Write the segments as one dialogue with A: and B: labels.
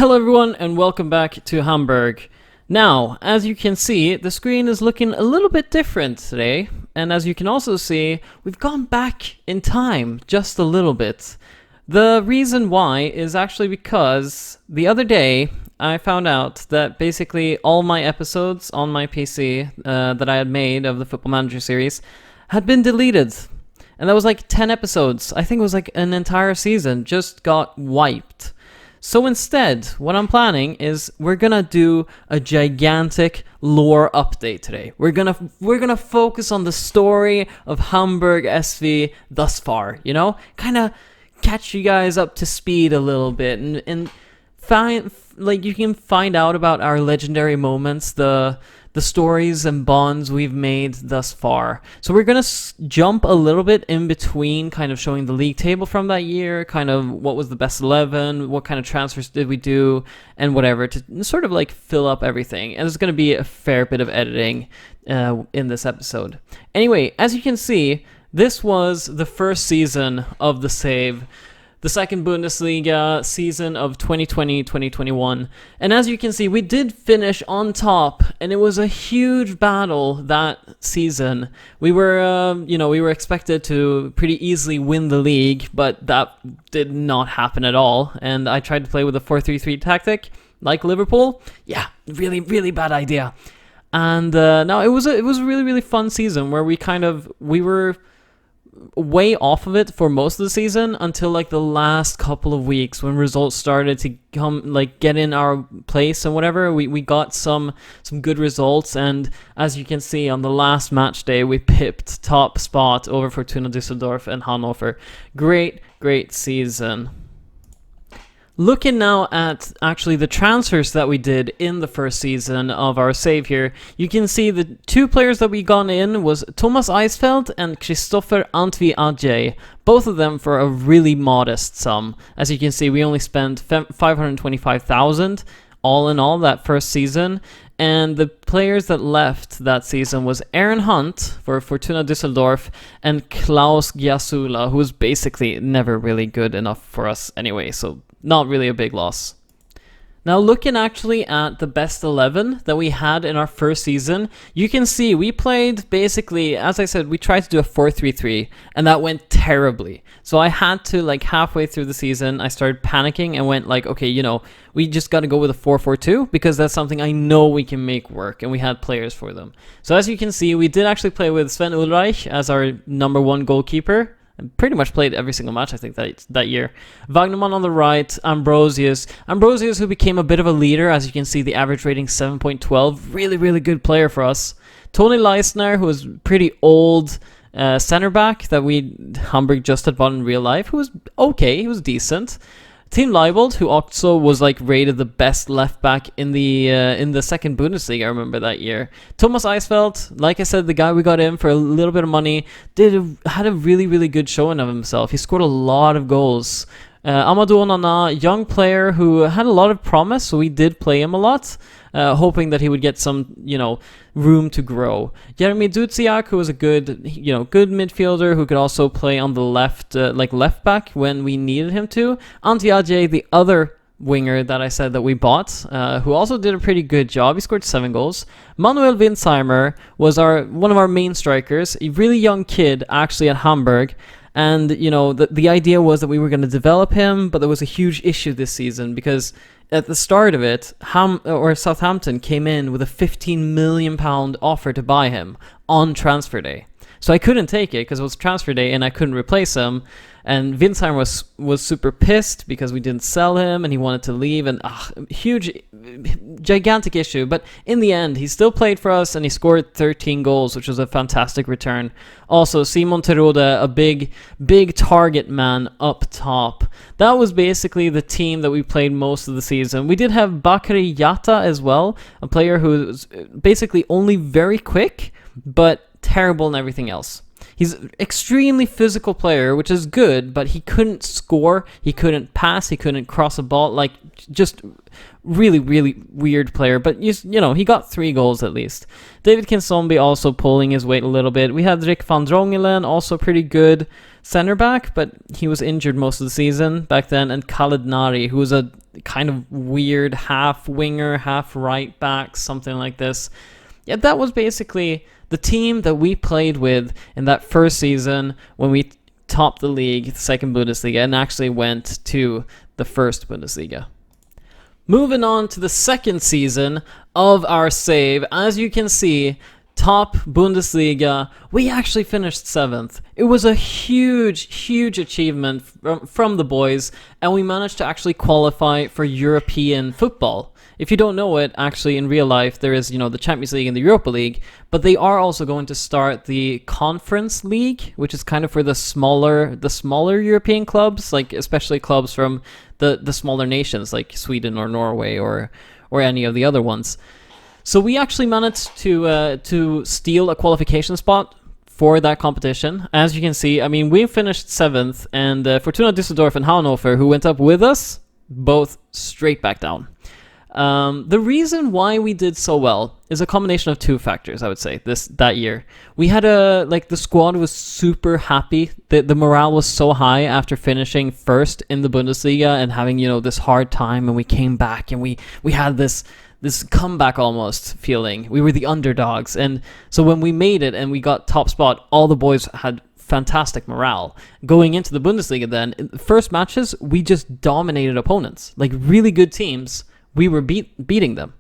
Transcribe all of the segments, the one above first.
A: Hello everyone and welcome back to Hamburg. Now, as you can see, the screen is looking a little bit different today, and as you can also see, we've gone back in time just a little bit. The reason why is actually because the other day I found out that basically all my episodes on my PC that I had made of the Football Manager series had been deleted. And that was like 10 episodes. I think it was like an entire season just got wiped. So instead, what I'm planning is we're gonna do a gigantic lore update today. We're gonna focus on the story of Hamburg SV thus far, you know? Kind of catch you guys up to speed a little bit and find, like, you can find out about our legendary moments, the stories and bonds we've made thus far. So we're going to jump a little bit in between, kind of showing the league table from that year, kind of what was the best 11, what kind of transfers did we do, and whatever, to sort of like fill up everything. And there's going to be a fair bit of editing in this episode. Anyway, as you can see, this was the first season of the save, the second Bundesliga season of 2020-2021. And as you can see, we did finish on top, and it was a huge battle that season. We were, we were expected to pretty easily win the league, but that did not happen at all. And I tried to play with a 4-3-3 tactic, like Liverpool. Yeah, really, really bad idea. And no, it was a really, really fun season where we were way off of it for most of the season until like the last couple of weeks when results started to come, like, get in our place and whatever. We got some good results, and as you can see on the last match day, we pipped top spot over Fortuna Düsseldorf and Hannover. Great season. Looking now at actually the transfers that we did in the first season of our save here, you can see the two players that we got in was Thomas Eisfeld and Christopher Antwi Adjei. Both of them for a really modest sum. As you can see, we only spent 525,000 all in all that first season. And the players that left that season was Aaron Hunt for Fortuna Düsseldorf and Klaus Giasula, who was basically never really good enough for us anyway, so not really a big loss. Now, looking actually at the best 11 that we had in our first season, you can see we played basically, as I said, we tried to do a 4-3-3, and that went terribly. So I had to, like, halfway through the season, I started panicking and went like, okay, we just got to go with a 4-4-2 because that's something I know we can make work, and we had players for them. So as you can see, we did actually play with Sven Ulreich as our number one goalkeeper. Pretty much played every single match, I think, that year. Wagnerman on the right, Ambrosius, who became a bit of a leader. As you can see, the average rating 7.12. Really, really good player for us. Tony Leisner, who was pretty old center back that Hamburg just had bought in real life, who was okay, he was decent. Tim Leibold, who also was like rated the best left back in the second Bundesliga, I remember that year. Thomas Eisfeld, like I said, the guy we got in for a little bit of money, had a really, really good showing of himself. He scored a lot of goals. Amadou Onana, young player who had a lot of promise, so we did play him a lot, hoping that he would get some, room to grow. Jeremy Dudziak, who was a good midfielder who could also play on the left, left back when we needed him to. Antwi Adjei, the other winger that I said that we bought, who also did a pretty good job. He scored 7 goals. Manuel Winsheimer was one of our main strikers, a really young kid actually at Hamburg. And, the idea was that we were going to develop him, but there was a huge issue this season because at the start of it, Southampton came in with a £15 million offer to buy him on transfer day. So I couldn't take it because it was transfer day and I couldn't replace him. And Winsheimer was super pissed because we didn't sell him and he wanted to leave. And gigantic issue. But in the end, he still played for us and he scored 13 goals, which was a fantastic return. Also, Simon Terode, a big target man up top. That was basically the team that we played most of the season. We did have Bakary Yatta as well, a player who was basically only very quick, but terrible in everything else. He's an extremely physical player, which is good, but he couldn't score, he couldn't pass, he couldn't cross a ball, like, just really, really weird player. But, he got 3 goals at least. David Kinsombi also pulling his weight a little bit. We had Rick van Drongelen, also pretty good center back, but he was injured most of the season back then. And Khaled Nari, who was a kind of weird half winger, half right back, something like this. Yeah, that was basically the team that we played with in that first season when we topped the league, the second Bundesliga, and actually went to the first Bundesliga. Moving on to the second season of our save, as you can see, top Bundesliga, we actually finished 7th. It was a huge achievement from the boys, and we managed to actually qualify for European football. If you don't know it, actually in real life, there is, the Champions League and the Europa League, but they are also going to start the Conference League, which is kind of for the smaller European clubs, like especially clubs from the smaller nations like Sweden or Norway or any of the other ones. So we actually managed to steal a qualification spot for that competition. As you can see, I mean, we finished 7th, and Fortuna Düsseldorf and Hannover, who went up with us, both straight back down. The reason why we did so well is a combination of two factors, I would say, that year. We had the squad was super happy. The morale was so high after finishing first in the Bundesliga and having, this hard time, and we came back and we had this comeback almost feeling. We were the underdogs, and so when we made it and we got top spot, all the boys had fantastic morale. Going into the Bundesliga then, in the first matches, we just dominated opponents. Like really good teams, we were beating them.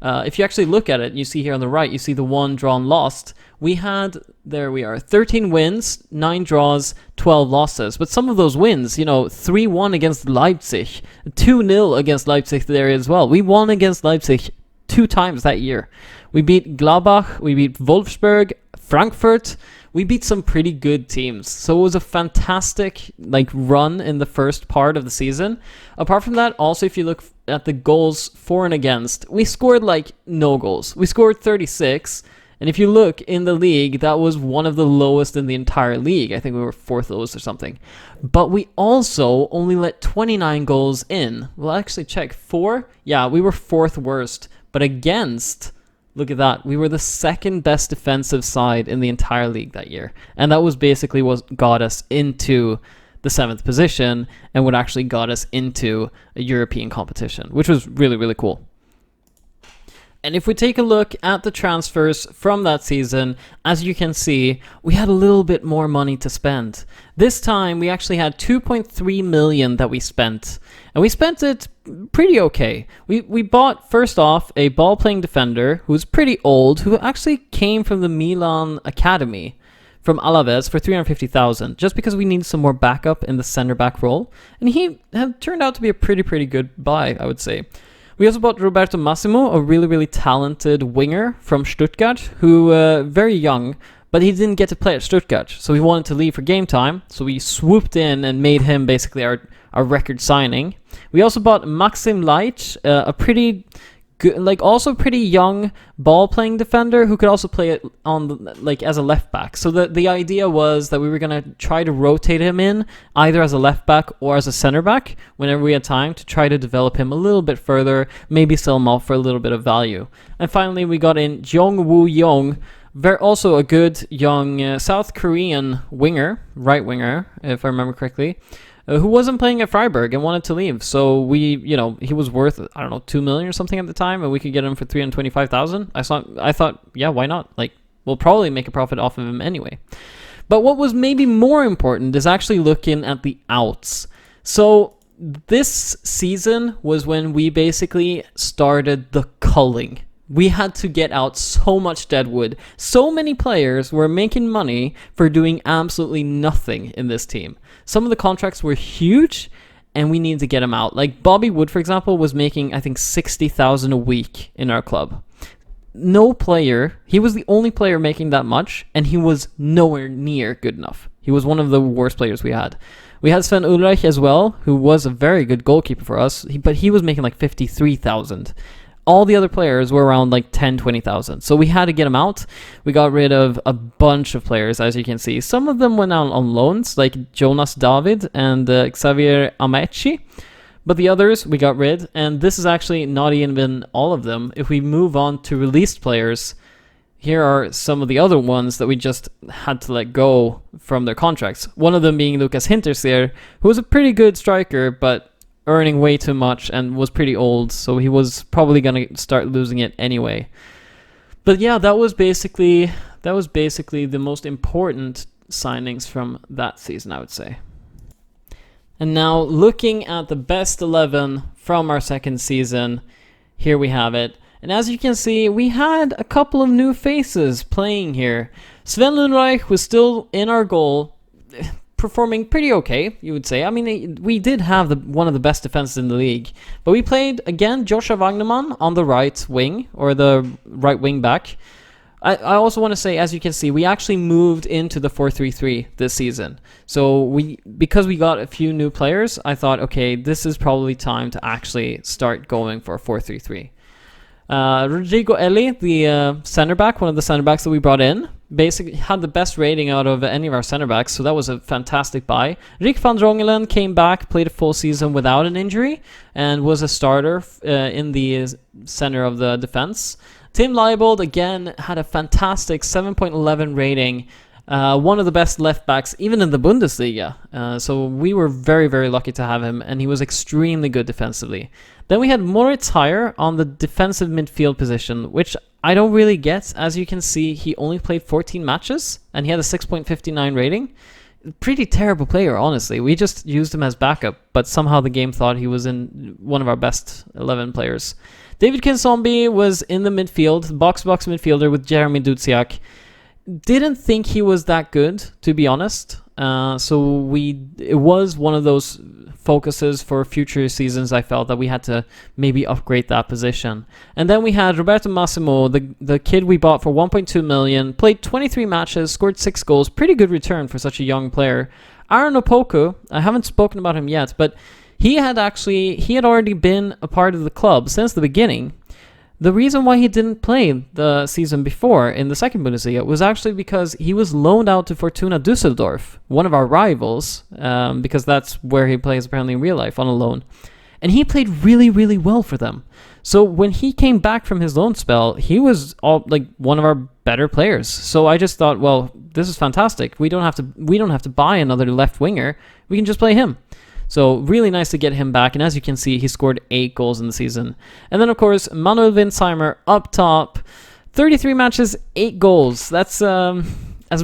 A: If you actually look at it, you see here on the right, you see the 1 draw and lost. We had, there we are, 13 wins, 9 draws, 12 losses. But some of those wins, 3-1 against Leipzig, 2-0 against Leipzig there as well. We won against Leipzig 2 times that year. We beat Gladbach, we beat Wolfsburg, Frankfurt. We beat some pretty good teams. So it was a fantastic run in the first part of the season. Apart from that, also if you look at the goals for and against, we scored no goals. We scored 36, and if you look in the league, that was one of the lowest in the entire league. I think we were 4th lowest or something. But we also only let 29 goals in. We'll actually check 4. Yeah, we were 4th worst, but against, look at that, we were the 2nd best defensive side in the entire league that year. And that was basically what got us into the 7th position and what actually got us into a European competition, which was really, really cool. And if we take a look at the transfers from that season, as you can see, we had a little bit more money to spend. This time, we actually had 2.3 million that we spent, and we spent it pretty okay. We bought, first off, a ball-playing defender who's pretty old, who actually came from the Milan Academy from Alaves for 350,000, just because we needed some more backup in the center-back role, and he had turned out to be a pretty good buy, I would say. We also bought Roberto Massimo, a really talented winger from Stuttgart, who, very young, but he didn't get to play at Stuttgart, so he wanted to leave for game time, so we swooped in and made him basically our record signing. We also bought Maxim Leitch, a pretty good, also pretty young ball-playing defender who could also play it on as a left back. So the idea was that we were going to try to rotate him in either as a left back or as a center back whenever we had time to try to develop him a little bit further, maybe sell him off for a little bit of value. And finally, we got in Jong Woo Young, also a good young South Korean winger, right winger, if I remember correctly, who wasn't playing at Freiburg and wanted to leave. So he was worth, 2 million or something at the time, and we could get him for 325,000. I thought, yeah, why not? We'll probably make a profit off of him anyway. But what was maybe more important is actually looking at the outs. So this season was when we basically started the culling. We had to get out so much deadwood. So many players were making money for doing absolutely nothing in this team. Some of the contracts were huge, and we needed to get them out. Bobby Wood, for example, was making, I think, 60,000 a week in our club. No player, he was the only player making that much, and he was nowhere near good enough. He was one of the worst players we had. We had Sven Ulreich as well, who was a very good goalkeeper for us, but he was making 53,000. All the other players were around 10, 20,000. So we had to get them out. We got rid of a bunch of players, as you can see. Some of them went out on loans, like Jonas David and Xavier Amechi. But the others we got rid. And this is actually not even all of them. If we move on to released players, here are some of the other ones that we just had to let go from their contracts. One of them being Lucas Hinterseer, who was a pretty good striker, but earning way too much and was pretty old, so he was probably going to start losing it anyway. But yeah, that was basically the most important signings from that season, I would say. And now looking at the best 11 from our second season, here we have it. And as you can see, we had a couple of new faces playing here. Sven Lundreich was still in our goal, performing pretty okay, you would say. I mean, we did have one of the best defenses in the league. But we played, again, Joshua Wagnerman on the right wing, or the right wing back. I also want to say, as you can see, we actually moved into the 4-3-3 this season. So because we got a few new players, I thought, okay, this is probably time to actually start going for a 4-3-3. Rodrigo Eli, the center back, one of the center backs that we brought in, basically had the best rating out of any of our center backs, so that was a fantastic buy. Rick van Drongelen came back, played a full season without an injury, and was a starter in the center of the defense. Tim Leibold, again, had a fantastic 7.11 rating, one of the best left backs, even in the Bundesliga. So we were very, very lucky to have him, and he was extremely good defensively. Then we had Moritz Heyer on the defensive midfield position, which I don't really get. As you can see, he only played 14 matches, and he had a 6.59 rating. Pretty terrible player, honestly. We just used him as backup, but somehow the game thought he was in one of our best 11 players. David Kinsombi was in the midfield, box-to-box midfielder with Jeremy Dudziak. Didn't think he was that good, to be honest. So it was one of those focuses for future seasons. I felt that we had to maybe upgrade that position. And then we had Roberto Massimo, the kid we bought for 1.2 million, played 23 matches, scored 6 goals. Pretty good return for such a young player. Aaron Opoku, I haven't spoken about him yet, but he had already been a part of the club since the beginning. The reason why he didn't play the season before in the second Bundesliga was actually because he was loaned out to Fortuna Düsseldorf, one of our rivals, because that's where he plays apparently in real life, on a loan. And he played really, really well for them. So when he came back from his loan spell, he was one of our better players. So I just thought, well, this is fantastic. We don't have to buy another left winger. We can just play him. So really nice to get him back, and as you can see, he scored 8 goals in the season. And then, of course, Manuel Winsheimer up top, 33 matches, 8 goals. That's a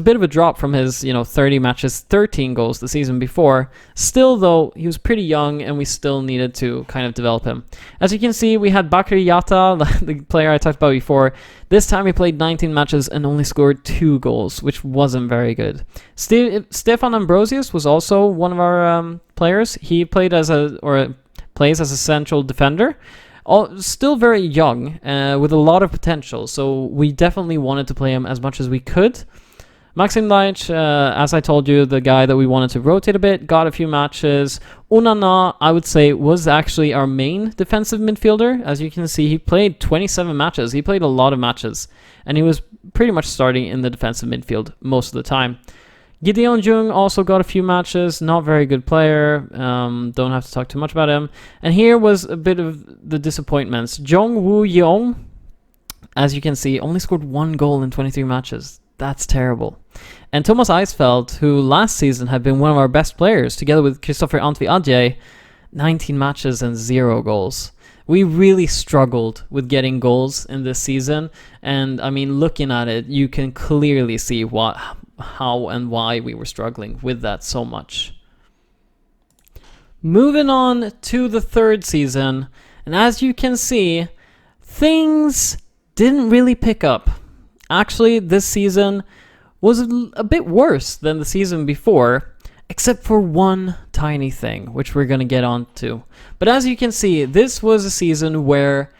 A: bit of a drop from his 30 matches, 13 goals the season before. Still, though, he was pretty young, and we still needed to kind of develop him. As you can see, we had Bakary Yatta, the player I talked about before. This time he played 19 matches and only scored 2 goals, which wasn't very good. Stefan Ambrosius was also one of our players. He plays as a central defender. Still very young, with a lot of potential, so we definitely wanted to play him as much as we could. Maxim Lajc, as I told you, the guy that we wanted to rotate a bit, got a few matches. Onana, I would say, was actually our main defensive midfielder. As you can see, he played 27 matches. He played a lot of matches, and he was pretty much starting in the defensive midfield most of the time. Gideon Jung also got a few matches, not very good player, don't have to talk too much about him. And here was a bit of the disappointments. Jong Woo Yeong, as you can see, only scored 1 goal in 23 matches. That's terrible. And Thomas Eisfeld, who last season had been one of our best players, together with Christopher Antwi Adje, 19 matches and 0 goals. We really struggled with getting goals in this season, and I mean, looking at it, you can clearly see how and why we were struggling with that so much. Moving on to the third season, and as you can see, things didn't really pick up. Actually, this season was a bit worse than the season before, except for one tiny thing, which we're going to get on to. But as you can see, this was a season where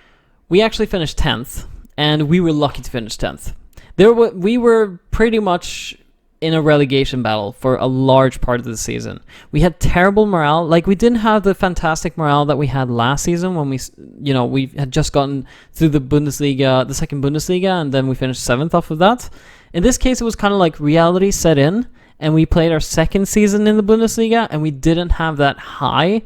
A: we actually finished 10th, and we were lucky to finish 10th. We were pretty much in a relegation battle for a large part of the season. We had terrible morale. We didn't have the fantastic morale that we had last season when we had just gotten through the Bundesliga, the second Bundesliga, and then we finished 7th off of that. In this case, it was kind of like reality set in, and we played our second season in the Bundesliga, and we didn't have that high.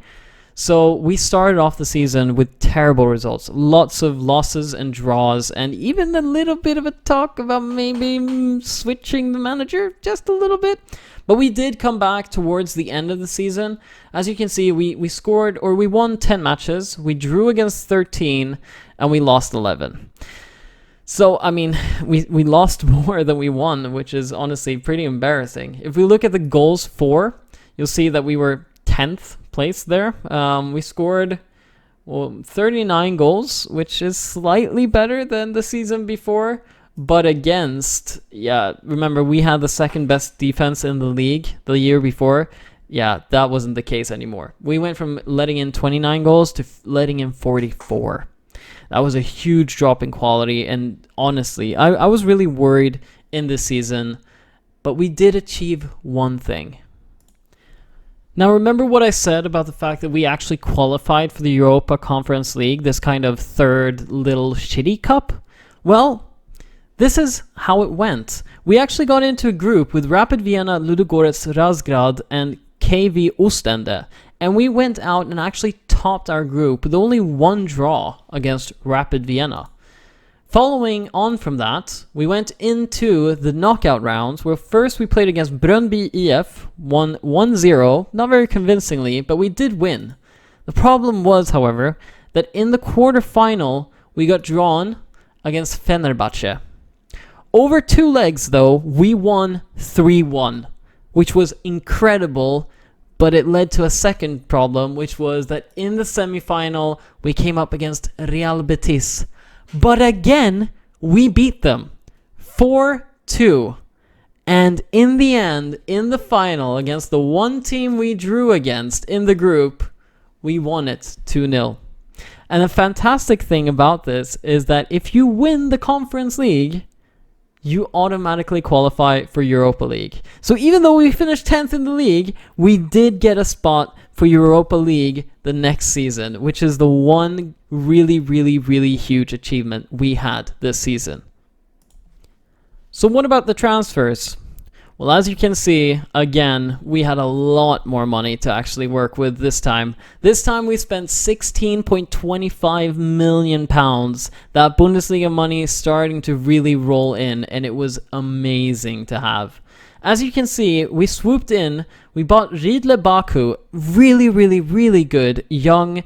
A: So we started off the season with terrible results, lots of losses and draws, and even a little bit of a talk about maybe switching the manager just a little bit. But we did come back towards the end of the season. As you can see, we won 10 matches, we drew against 13, and we lost 11. So, I mean, we lost more than we won, which is honestly pretty embarrassing. If we look at the goals for, you'll see that we were 10th place there. We scored 39 goals, which is slightly better than the season before. But remember, we had the second best defense in the league the year before. Yeah, that wasn't the case anymore. We went from letting in 29 goals to letting in 44. That was a huge drop in quality, and honestly, I was really worried in this season, but we did achieve one thing. Now, remember what I said about the fact that we actually qualified for the Europa Conference League, this kind of third little shitty cup? Well, this is how it went. We actually got into a group with Rapid Vienna, Ludogorets Razgrad, and KV Ostende, and we went out and actually topped our group with only one draw against Rapid Vienna. Following on from that, we went into the knockout rounds, where first we played against Brøndby IF, won 1-0, not very convincingly, but we did win. The problem was, however, that in the quarterfinal, we got drawn against Fenerbahce. Over 2 legs, though, we won 3-1, which was incredible. But it led to a second problem, which was that in the semifinal, we came up against Real Betis. But again, we beat them 4-2. And in the end, in the final, against the one team we drew against in the group, we won it 2-0. And the fantastic thing about this is that if you win the Conference League, you automatically qualify for Europa League. So even though we finished 10th in the league, we did get a spot for Europa League the next season, which is the one really, really, really huge achievement we had this season. So what about the transfers? Well, as you can see, again, we had a lot more money to actually work with this time. This time we spent £16.25 million. That Bundesliga money is starting to really roll in, and it was amazing to have. As you can see, we swooped in, we bought Riedle Baku, really, really, really good young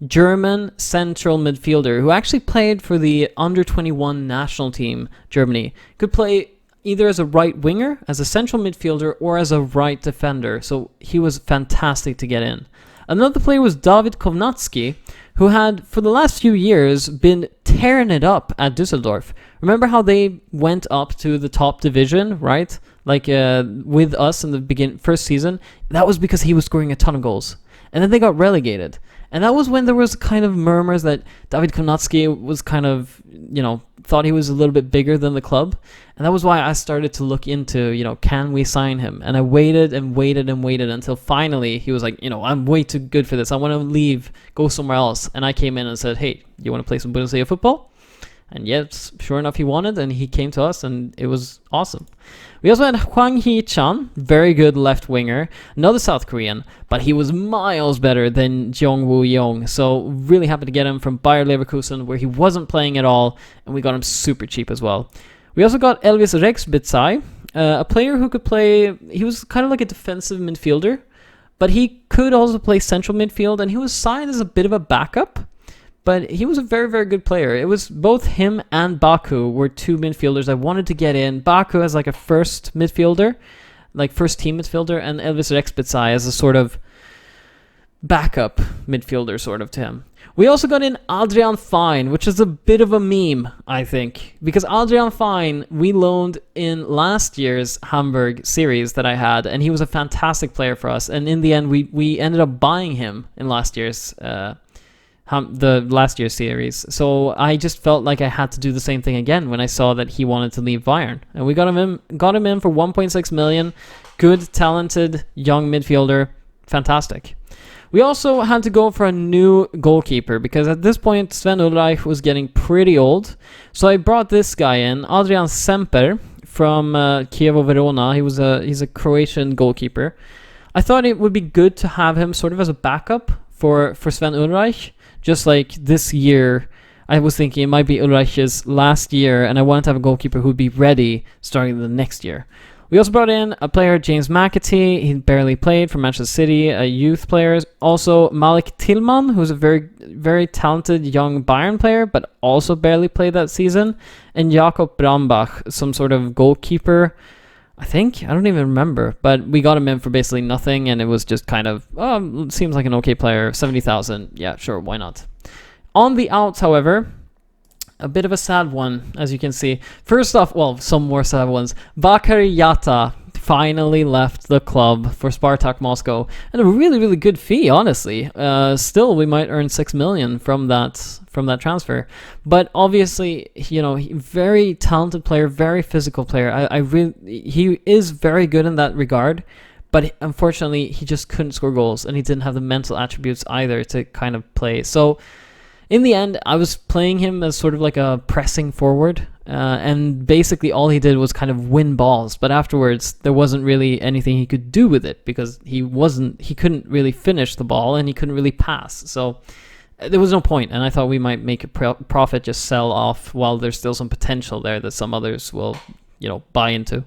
A: German central midfielder who actually played for the under-21 national team, Germany. Could play either as a right winger, as a central midfielder, or as a right defender. So he was fantastic to get in. Another player was David Kovnatski, who had, for the last few years, been tearing it up at Düsseldorf. Remember how they went up to the top division, right? Like with us in the first season? That was because he was scoring a ton of goals. And then they got relegated. And that was when there was kind of murmurs that David Kovnatski was kind of, thought he was a little bit bigger than the club. And that was why I started to look into, can we sign him? And I waited and waited and waited until finally he was like, I'm way too good for this. I want to leave, go somewhere else. And I came in and said, hey, you want to play some Bundesliga football? And yes, sure enough, he wanted, and he came to us, and it was awesome. We also had Hwang Hee-chan, very good left winger, another South Korean, but he was miles better than Jong-woo Young, so really happy to get him from Bayer Leverkusen, where he wasn't playing at all, and we got him super cheap as well. We also got Elvis Rexbitsai, a player who could play, he was kind of like a defensive midfielder, but he could also play central midfield, and he was signed as a bit of a backup. But he was a very, very good player. It was both him and Baku were two midfielders I wanted to get in. Baku as like a first midfielder, like first team midfielder, and Elvis Rexbitsai as a sort of backup midfielder sort of to him. We also got in Adrian Fine, which is a bit of a meme, I think. Because Adrian Fine, we loaned in last year's Hamburg series that I had, and he was a fantastic player for us. And in the end, we ended up buying him in last year's series. So I just felt like I had to do the same thing again when I saw that he wanted to leave Bayern. And we got him in for 1.6 million. Good, talented, young midfielder. Fantastic. We also had to go for a new goalkeeper because at this point Sven Ulreich was getting pretty old. So I brought this guy in, Adrian Semper from Chievo Verona. He's a Croatian goalkeeper. I thought it would be good to have him sort of as a backup for Sven Ulreich. Just like this year, I was thinking it might be Ulreich's last year, and I wanted to have a goalkeeper who'd be ready starting the next year. We also brought in a player, James McAtee. He barely played for Manchester City, a youth player. Also, Malik Tillman, who's a very, very talented young Bayern player, but also barely played that season. And Jakob Brambach, some sort of goalkeeper, I think. I don't even remember. But we got him in for basically nothing, and it was just kind of, seems like an okay player. 70,000. Yeah, sure, why not? On the outs, however, a bit of a sad one, as you can see. First off, well, some more sad ones. Bakary Yata finally left the club for Spartak Moscow, and a really, really good fee, honestly. Still, we might earn 6 million from that transfer. But obviously, very talented player, very physical player. He is very good in that regard. But unfortunately, he just couldn't score goals, and he didn't have the mental attributes either to kind of play. So in the end, I was playing him as sort of like a pressing forward, and basically all he did was kind of win balls. But afterwards, there wasn't really anything he could do with it because he couldn't really finish the ball and he couldn't really pass. So there was no point, and I thought we might make a profit, just sell off while there's still some potential there that some others will, buy into.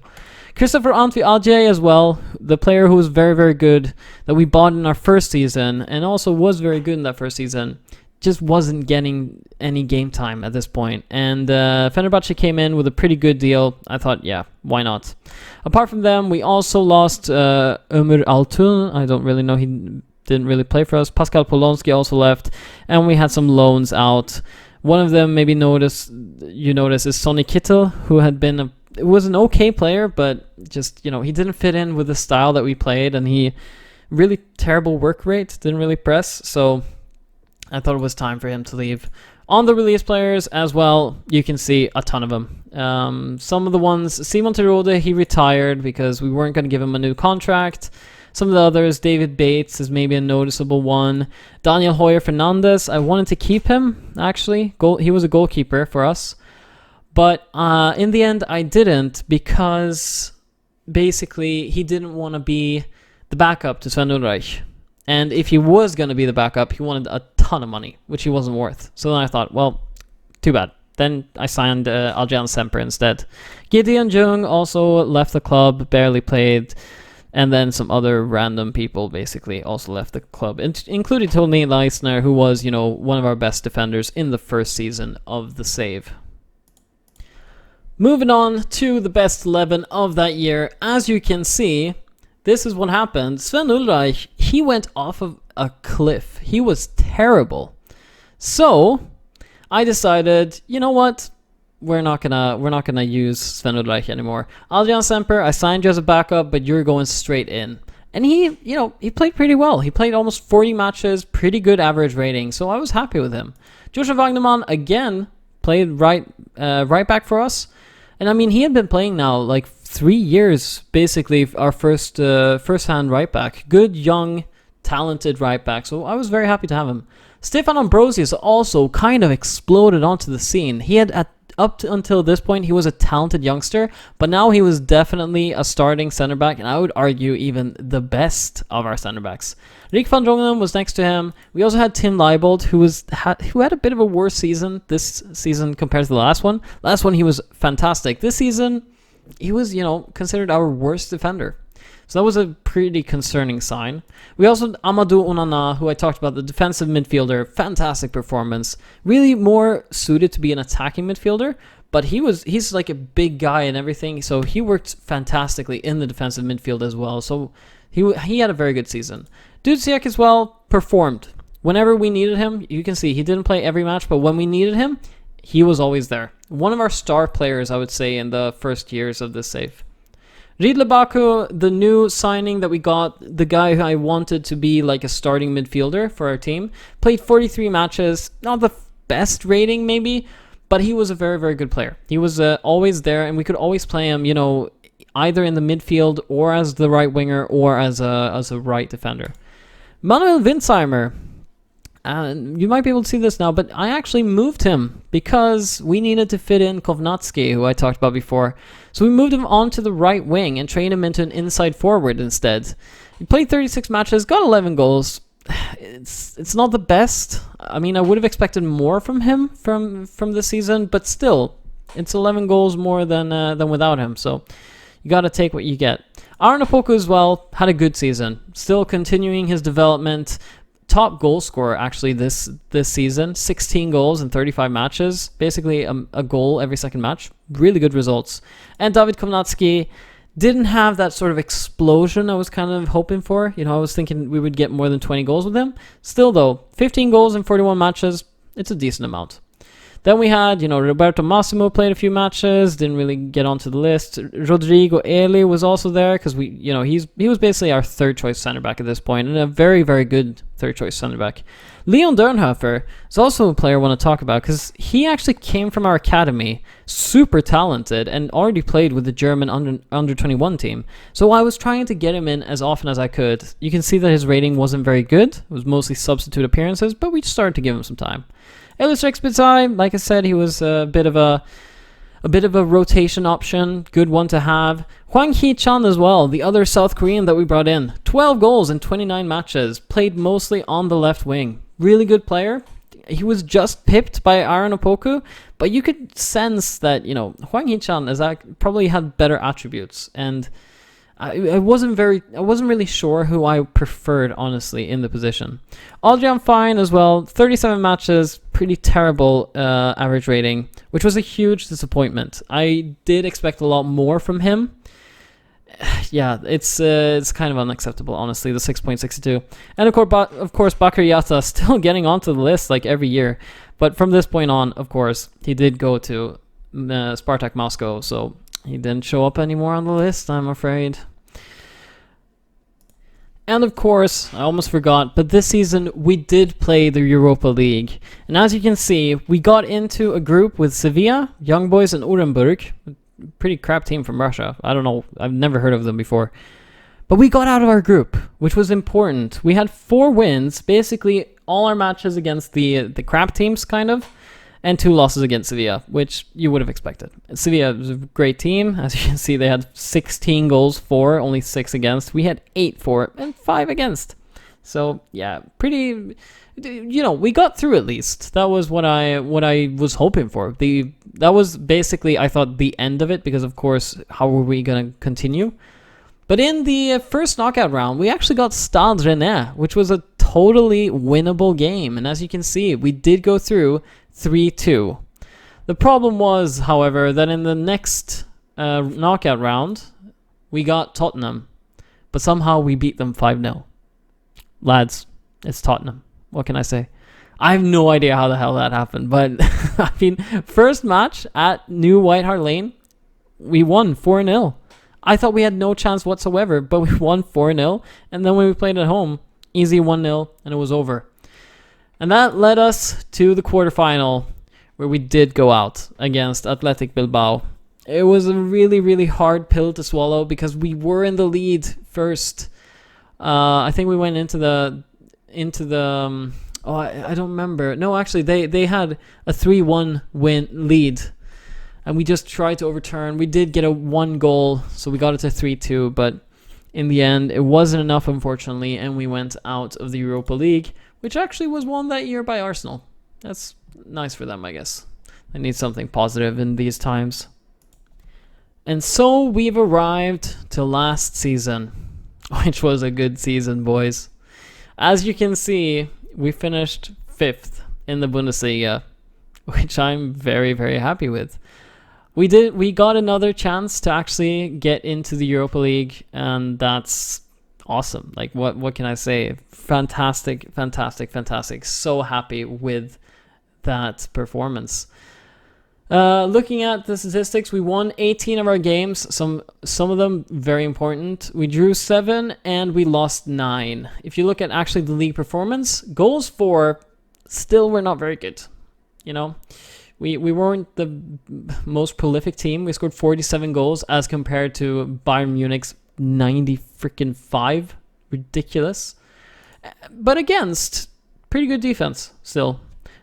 A: Christopher Antwi Ajay as well, the player who was very, very good that we bought in our first season and also was very good in that first season, just wasn't getting any game time at this point. And Fenerbahce came in with a pretty good deal. I thought, yeah, why not? Apart from them, we also lost Ömer Altun. I don't really know. He didn't really play for us. Pascal Polonsky also left. And we had some loans out. One of them maybe you notice is Sonny Kittel, who was an okay player, but just, he didn't fit in with the style that we played. And he really terrible work rate, didn't really press. So I thought it was time for him to leave. On the release players as well, you can see a ton of them. Some of the ones, Simon Terode, he retired because we weren't going to give him a new contract. Some of the others, David Bates is maybe a noticeable one. Daniel Hoyer Fernandez, I wanted to keep him, actually. He was a goalkeeper for us. But in the end, I didn't because basically he didn't want to be the backup to Sven Ulreich. And if he was going to be the backup, he wanted a ton of money, which he wasn't worth. So then I thought, well, too bad. Then I signed Adrian Semper instead. Gideon Jung also left the club, barely played. And then some other random people basically also left the club, including Tony Leisner, who was, one of our best defenders in the first season of the save. Moving on to the best 11 of that year. As you can see, this is what happened. Sven Ulreich, he went off of a cliff. He was terrible. So I decided, you know what? We're not gonna use Sven Ulreich anymore. Adrian Semper, I signed you as a backup, but you're going straight in. And he played pretty well. He played almost 40 matches, pretty good average rating. So I was happy with him. Joshua Wagnerman again played right back for us. And I mean, he had been playing now like 3 years, basically, our first-hand right back. Good, young, talented right back. So I was very happy to have him. Stefan Ambrosius also kind of exploded onto the scene. He had, until this point, he was a talented youngster, but now he was definitely a starting center back, and I would argue even the best of our center backs. Rick van Drongelen was next to him. We also had Tim Leibold, who had a bit of a worse season this season compared to the last one. Last one, he was fantastic. This season, he was, considered our worst defender. So that was a pretty concerning sign. We also had Amadou Onana, who I talked about, the defensive midfielder. Fantastic performance. Really more suited to be an attacking midfielder, but he's like a big guy and everything, so he worked fantastically in the defensive midfield as well. So he had a very good season. Dudziak as well performed. Whenever we needed him, you can see he didn't play every match, but when we needed him, he was always there. One of our star players, I would say, in the first years of this save. Riedle Baku, the new signing that we got, the guy who I wanted to be like a starting midfielder for our team, played 43 matches, not the best rating maybe, but he was a very, very good player. He was always there, and we could always play him, either in the midfield or as the right winger or as a right defender. Manuel Winsheimer, you might be able to see this now, but I actually moved him because we needed to fit in Kovnatski, who I talked about before. So we moved him onto the right wing and trained him into an inside forward instead. He played 36 matches, got 11 goals. it's not the best. I mean, I would have expected more from him from this season, but still, it's 11 goals more than without him. So you got to take what you get. Aaron Opoku as well had a good season, still continuing his development. Top goal scorer actually this season, 16 goals in 35 matches, basically a goal every second match. Really good results. And David Kovnatski didn't have that sort of explosion I was kind of hoping for. I was thinking we would get more than 20 goals with him. Still though, 15 goals in 41 matches, it's a decent amount. Then we had, Roberto Massimo played a few matches, didn't really get onto the list. Rodrigo Eli was also there because he was basically our third choice center back at this point, and a very, very good third choice center back. Leon Dernhofer is also a player I want to talk about because he actually came from our academy, super talented, and already played with the German under 21 team. So I was trying to get him in as often as I could. You can see that his rating wasn't very good. It was mostly substitute appearances, but we started to give him some time. Elis Rexbizai, like I said, he was a bit of a rotation option, good one to have. Hwang Hee-chan as well, the other South Korean that we brought in. 12 goals in 29 matches, played mostly on the left wing. Really good player. He was just pipped by Aaron Opoku, but you could sense that, Hwang Hee-chan probably had better attributes, and I wasn't really sure who I preferred, honestly, in the position. Adrian Fine as well, 37 matches, pretty terrible average rating, which was a huge disappointment. I did expect a lot more from him. Yeah, it's kind of unacceptable, honestly, the 6.62. And of course, Bakar Yata still getting onto the list like every year. But from this point on, of course, he did go to Spartak Moscow, so he didn't show up anymore on the list, I'm afraid. And of course, I almost forgot, but this season we did play the Europa League. And as you can see, we got into a group with Sevilla, Young Boys, and Orenburg. Pretty crap team from Russia. I don't know, I've never heard of them before. But we got out of our group, which was important. We had 4 wins, basically all our matches against the crap teams, kind of, and 2 losses against Sevilla, which you would have expected. Sevilla was a great team. As you can see, they had 16 goals for, only 6 against. We had 8 for, and 5 against. So, yeah, pretty... we got through at least. That was what I was hoping for. That was basically, I thought, the end of it, because, of course, how were we going to continue? But in the first knockout round, we actually got Stade Rennais, which was a totally winnable game. And as you can see, we did go through 3-2. The problem was, however, that in the next knockout round, we got Tottenham. But somehow we beat them 5-0. Lads, it's Tottenham. What can I say? I have no idea how the hell that happened. But, I mean, first match at New White Hart Lane, we won 4-0. I thought we had no chance whatsoever, but we won 4-0. And then when we played at home, easy 1-0, and it was over. And that led us to the quarterfinal, where we did go out against Athletic Bilbao. It was a really, really hard pill to swallow because we were in the lead first. I think we went into the I don't remember. No, actually, they had a 3-1 win lead, and we just tried to overturn. We did get a 1 goal, so we got it to 3-2, but in the end, it wasn't enough, unfortunately, and we went out of the Europa League, which actually was won that year by Arsenal. That's nice for them, I guess. They need something positive in these times. And so we've arrived to last season, which was a good season, boys. As you can see, we finished 5th in the Bundesliga, which I'm very, very happy with. We got another chance to actually get into the Europa League, and that's awesome. Like, what can I say? Fantastic. So happy with that performance. Looking at the statistics, we won 18 of our games, some of them very important. We drew 7 and we lost 9. If you look at actually the league performance, goals for still were not very good. We weren't the most prolific team. We scored 47 goals as compared to Bayern Munich's 95. Ridiculous. But against pretty good defense still.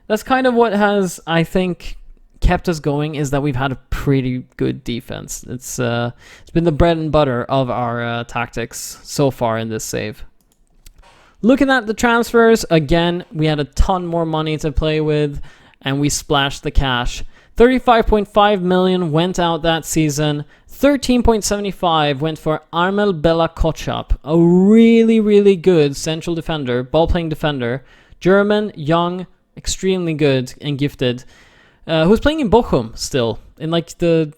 A: That's kind of what has, I think, kept us going, is that we've had a pretty good defense. It's been the bread and butter of our tactics so far in this save. Looking at the transfers, again, we had a ton more money to play with, and we splashed the cash. 35.5 million went out that season. 13.75 went for Armel Bella-Kotchap, a really, really good central defender, ball-playing defender. German, young, extremely good and gifted. Who was playing in Bochum still. In like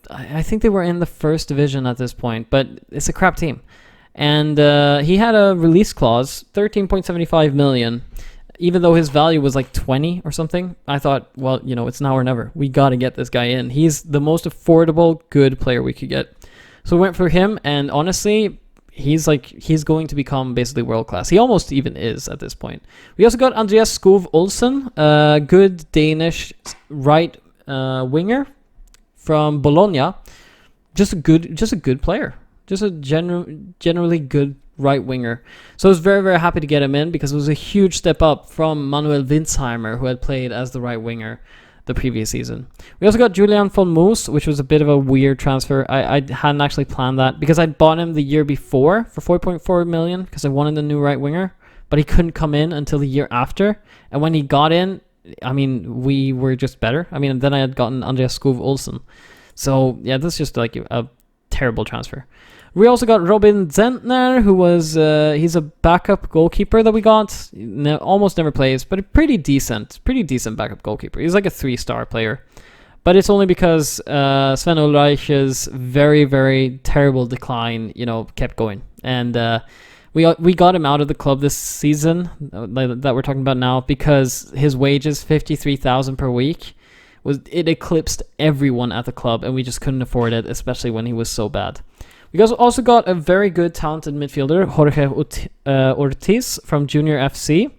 A: I think they were in the first division at this point, but it's a crap team. And he had a release clause, 13.75 million. Even though his value was like 20 or something, I thought, well, you know, it's now or never. We got to get this guy in. He's the most affordable, good player we could get. So we went for him, and honestly, he's going to become basically world class. He almost even is at this point. We also got Andreas Skov Olsen, a good Danish right winger from Bologna. Just a good player. Just a generally good right winger. So I was very, very happy to get him in because it was a huge step up from Manuel Winsheimer, who had played as the right winger the previous season. We also got Julian von Moos, which was a bit of a weird transfer. I hadn't actually planned that because I'd bought him the year before for 4.4 million because I wanted a new right winger, but he couldn't come in until the year after. And when he got in, I mean, we were just better. I mean, then I had gotten Andreas Skov Olsen. So yeah, this is just like a terrible transfer. We also got Robin Zentner, who was, he's a backup goalkeeper that we got. Almost never plays, but a pretty decent backup goalkeeper. He's like a 3-star player. But it's only because Sven Ulreich's very, very terrible decline, you know, kept going. And we got him out of the club this season that we're talking about now because his wages, 53,000 per week, it eclipsed everyone at the club, and we just couldn't afford it, especially when he was so bad. We also got a very good, talented midfielder, Jorge Ortiz from Junior FC,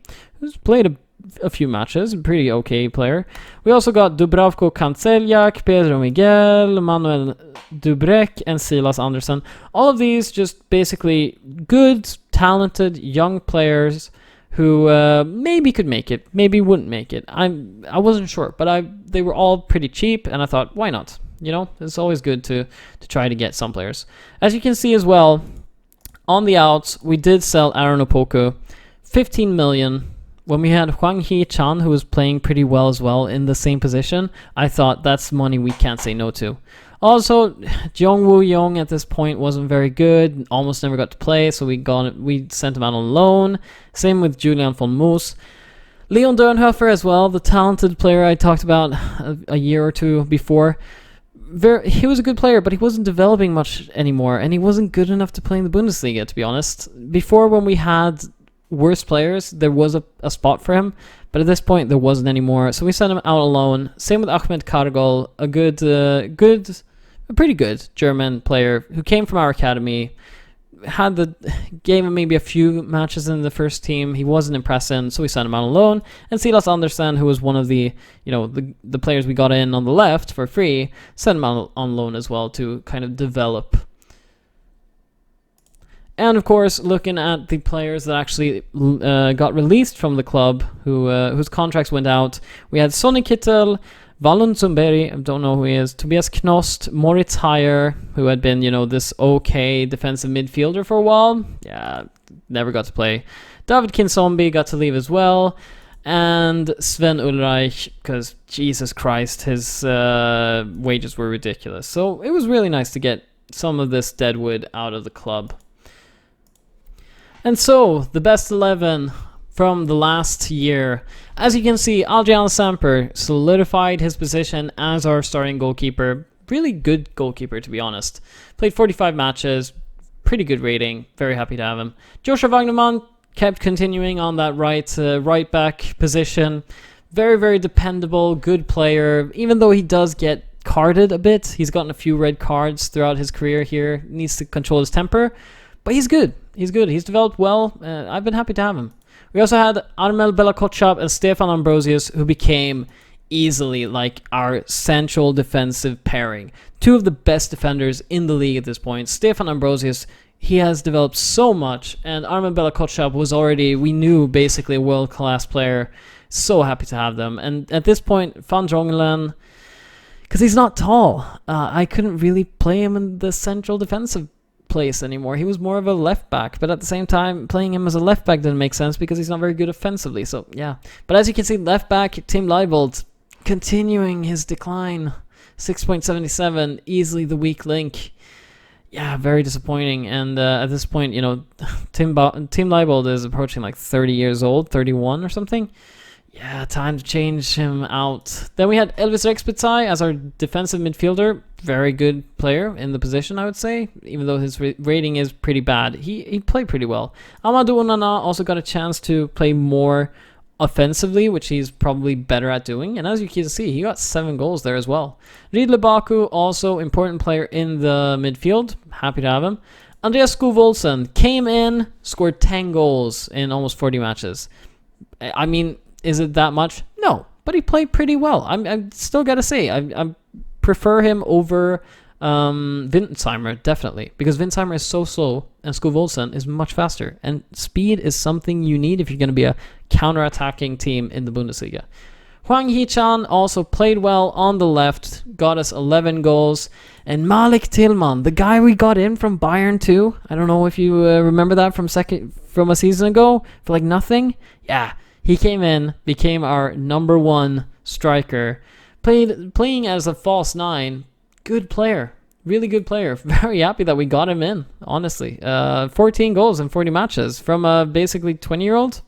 A: who's played a few matches, a pretty okay player. We also got Dubravko Kanceliak, Pedro Miguel, Manuel Dubrek, and Silas Andersen. All of these just basically good, talented, young players who maybe could make it, maybe wouldn't make it. I wasn't sure, but they were all pretty cheap, and I thought, why not? You know, it's always good to try to get some players. As you can see as well, on the outs, we did sell Aaron Opoku, 15 million. When we had Hwang Hee-chan, who was playing pretty well as well in the same position, I thought that's money we can't say no to. Also, Jeong Woo-young at this point wasn't very good, almost never got to play, so we sent him out on loan. Same with Julian von Moos. Leon Dönhofer as well, the talented player I talked about a year or two before. He was a good player, but he wasn't developing much anymore, and he wasn't good enough to play in the Bundesliga, to be honest. Before, when we had worse players, there was a spot for him, but at this point, there wasn't anymore, so we sent him out alone. Same with Ahmed Kargol, a pretty good German player who came from our academy, gave him maybe a few matches in the first team. He wasn't impressing, so we sent him out on loan. And Silas Andersen, who was one of the players we got in on the left for free, sent him out on loan as well to kind of develop. And of course, looking at the players that actually got released from the club, whose contracts went out, we had Sonny Kittel, Valun Zumberi, I don't know who he is, Tobias Knost, Moritz Heyer, who had been, this okay defensive midfielder for a while. Yeah, never got to play. David Kinsombi got to leave as well. And Sven Ulreich, because Jesus Christ, his wages were ridiculous. So it was really nice to get some of this deadwood out of the club. And so, the best 11 from the last year. As you can see, Adrian Samper solidified his position as our starting goalkeeper. Really good goalkeeper, to be honest. Played 45 matches, pretty good rating. Very happy to have him. Joshua Wagnerman kept continuing on that right back position. Very, very dependable, good player. Even though he does get carded a bit, he's gotten a few red cards throughout his career here. Needs to control his temper, but he's good. He's good. He's developed well. I've been happy to have him. We also had Armel Bella-Kotchap and Stefan Ambrosius, who became easily like our central defensive pairing. Two of the best defenders in the league at this point. Stefan Ambrosius, he has developed so much, and Armel Bella-Kotchap was already, we knew, basically a world-class player. So happy to have them. And at this point, Van Drongelen, because he's not tall, I couldn't really play him in the central defensive place anymore. He was more of a left back, but at the same time, playing him as a left back didn't make sense because he's not very good offensively. So yeah, but as you can see, left back Tim Leibold continuing his decline, 6.77, easily the weak link. Yeah, very disappointing. And at this point, Tim Leibold is approaching like 30 years old, 31 or something. Yeah, time to change him out. Then we had Elvis Rekspetsai as our defensive midfielder. Very good player in the position, I would say, even though his rating is pretty bad. He played pretty well. Amadou Onana also got a chance to play more offensively, which he's probably better at doing. And as you can see, he got 7 goals there as well. Riedle Baku, also important player in the midfield. Happy to have him. Andreas Skov Olsen came in, scored 10 goals in almost 40 matches. I mean, is it that much? No, but he played pretty well. I'm still gotta say, I prefer him over Wintzheimer, definitely, because Wintzheimer is so slow and Skov Olsen is much faster, and speed is something you need if you're going to be a counter-attacking team in the Bundesliga. Hwang Hee-chan also played well on the left, got us 11 goals, and Malik Tillman, the guy we got in from Bayern too. I don't know if you remember that from a season ago for like nothing. Yeah, he came in, became our number 1 striker, playing as a false 9. Good player. Really good player. Very happy that we got him in, honestly. 14 goals in 40 matches from a basically 20-year-old.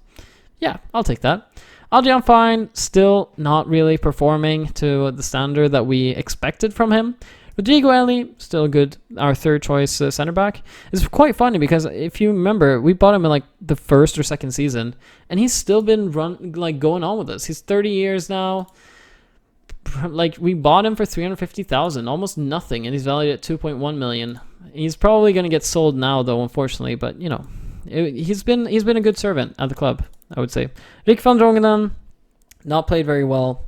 A: Yeah, I'll take that. Adrian Fine, still not really performing to the standard that we expected from him. Rodrigo Eli, still good. Our third choice center back. It's quite funny because if you remember, we bought him in like the first or second season, and he's still been going on with us. He's 30 years now. Like, we bought him for 350,000, almost nothing, and he's valued at 2.1 million. He's probably going to get sold now, though, unfortunately. But he's been a good servant at the club, I would say. Rick van Drongelen, not played very well.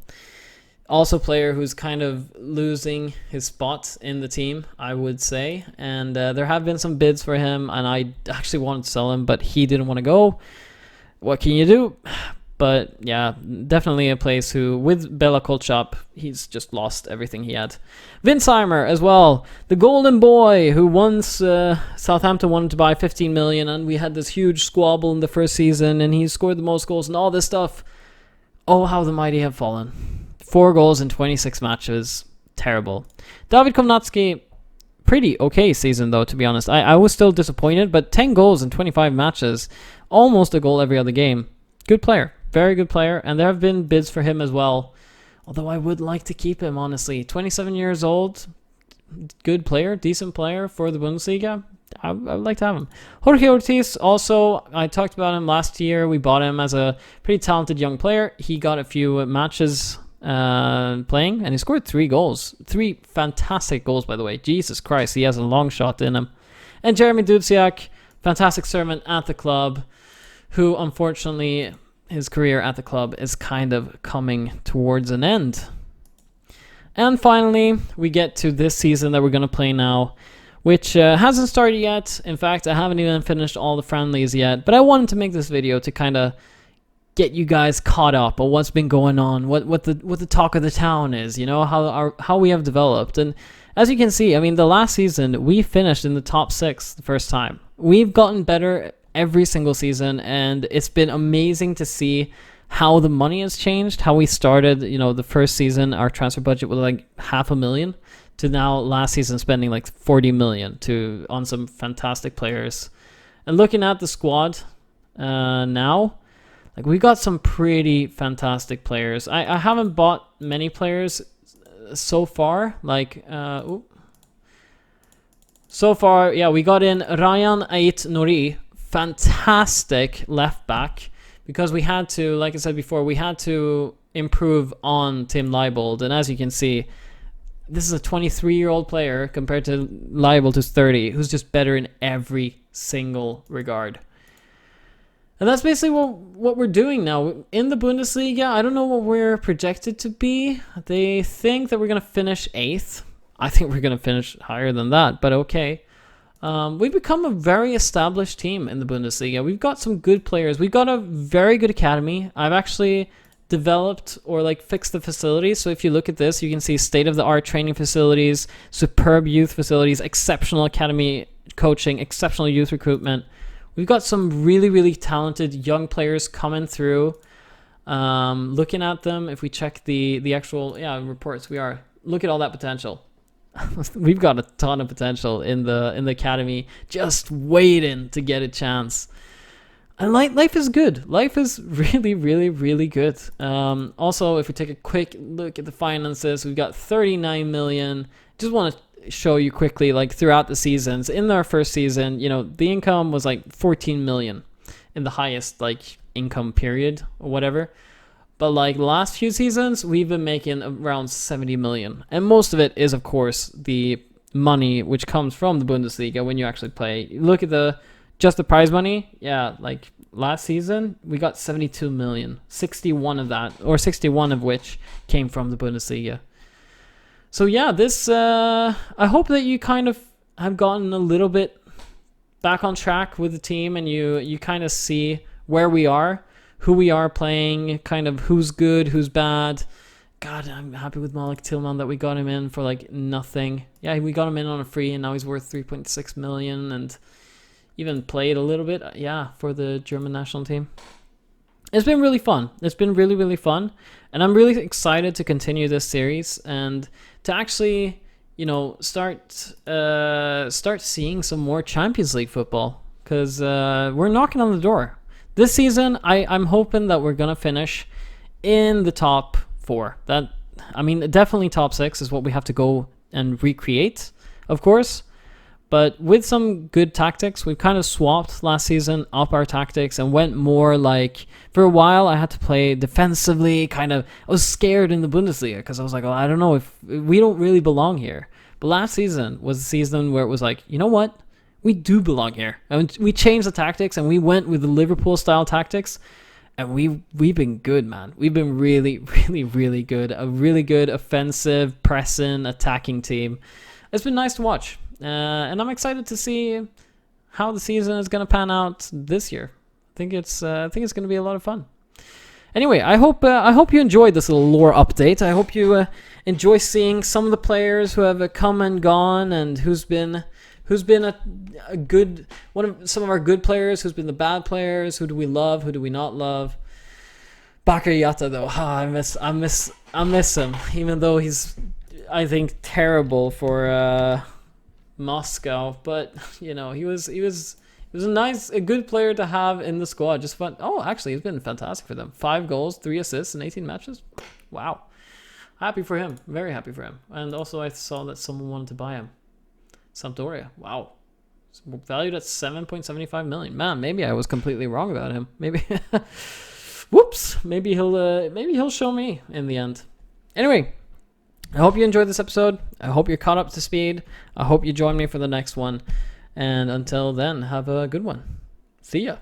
A: Also, player who's kind of losing his spot in the team, I would say. And there have been some bids for him, and I actually wanted to sell him, but he didn't want to go. What can you do? But yeah, definitely a place who, with Bela Kolchap, he's just lost everything he had. Wintzheimer as well, the golden boy who once Southampton wanted to buy 15 million, and we had this huge squabble in the first season, and he scored the most goals and all this stuff. Oh, how the mighty have fallen. 4 goals in 26 matches. Terrible. David Kovnatski, pretty okay season though, to be honest. I was still disappointed, but 10 goals in 25 matches. Almost a goal every other game. Good player. Very good player. And there have been bids for him as well. Although I would like to keep him, honestly. 27 years old. Good player. Decent player for the Bundesliga. I would like to have him. Jorge Ortiz, also, I talked about him last year. We bought him as a pretty talented young player. He got a few matches playing, and he scored 3 goals. 3 fantastic goals, by the way. Jesus Christ, he has a long shot in him. And Jeremy Dudziak, fantastic servant at the club, who unfortunately his career at the club is kind of coming towards an end. And finally, we get to this season that we're going to play now, which hasn't started yet. In fact, I haven't even finished all the friendlies yet, but I wanted to make this video to kind of get you guys caught up on what's been going on, what the talk of the town is, how we have developed. And as you can see, I mean, the last season we finished in the top 6 the first time. We've gotten better every single season, and it's been amazing to see how the money has changed, how we started, the first season, our transfer budget was like 500,000 to now last season spending like 40 million on some fantastic players. And looking at the squad now, like, we got some pretty fantastic players. I haven't bought many players so far, so far, yeah, we got in Ryan Ait Nori, fantastic left back, because we had to, like I said before, we had to improve on Tim Leibold. And as you can see, this is a 23-year-old player compared to Leibold, who's 30, who's just better in every single regard. And that's basically what we're doing now. In the Bundesliga, I don't know what we're projected to be. They think that we're going to finish 8th. I think we're going to finish higher than that, but okay. We've become a very established team in the Bundesliga. We've got some good players. We've got a very good academy. I've actually developed or fixed the facilities. So if you look at this, you can see state-of-the-art training facilities, superb youth facilities, exceptional academy coaching, exceptional youth recruitment. We've got some really, really talented young players coming through. Looking at them, if we check the actual reports, look at all that potential. We've got a ton of potential in the academy, just waiting to get a chance. And life is good. Life is really, really, really good. Also, if we take a quick look at the finances, we've got 39 million. Just want to show you quickly, like throughout the seasons. In our first season, the income was like 14 million in the highest like income period or whatever. But like the last few seasons, we've been making around 70 million. And most of it is, of course, the money which comes from the Bundesliga when you actually play. Look at just the prize money. Yeah, like last season, we got 72 million. 61 of which came from the Bundesliga. So yeah, this, I hope that you kind of have gotten a little bit back on track with the team and you kind of see where we are, who we are playing, kind of who's good, who's bad. God, I'm happy with Malik Tillman that we got him in for like nothing. Yeah, we got him in on a free and now he's worth 3.6 million and even played a little bit, for the German national team. It's been really fun. It's been really, really fun. And I'm really excited to continue this series and to actually, start seeing some more Champions League football because we're knocking on the door. This season, I'm hoping that we're going to finish in the top 4. Definitely top 6 is what we have to go and recreate, of course. But with some good tactics, we've kind of swapped last season up our tactics and went more like, for a while I had to play defensively, I was scared in the Bundesliga because I was like, oh, I don't know if we don't really belong here. But last season was the season where it was like, you know what? We do belong here. And we changed the tactics and we went with the Liverpool style tactics. And we've been good, man. We've been really, really, really good. A really good offensive, pressing, attacking team. It's been nice to watch. And I'm excited to see how the season is going to pan out this year. I think it's going to be a lot of fun. Anyway, I hope you enjoyed this little lore update. I hope you enjoy seeing some of the players who have come and gone and who's been a good some of our good players, who's been the bad players, who do we love, who do we not love. Bakar Yatta though, I miss him, even though he's I think terrible for Moscow, but he was a good player to have in the squad. Just fun. Oh, actually, he's been fantastic for them. 5 goals, 3 assists in 18 matches. Wow, happy for him. Very happy for him. And also, I saw that someone wanted to buy him. Sampdoria. Wow, it's valued at 7.75 million. Man, maybe I was completely wrong about him. Maybe. Whoops. Maybe he'll show me in the end. Anyway. I hope you enjoyed this episode. I hope you're caught up to speed. I hope you join me for the next one. And until then, have a good one. See ya.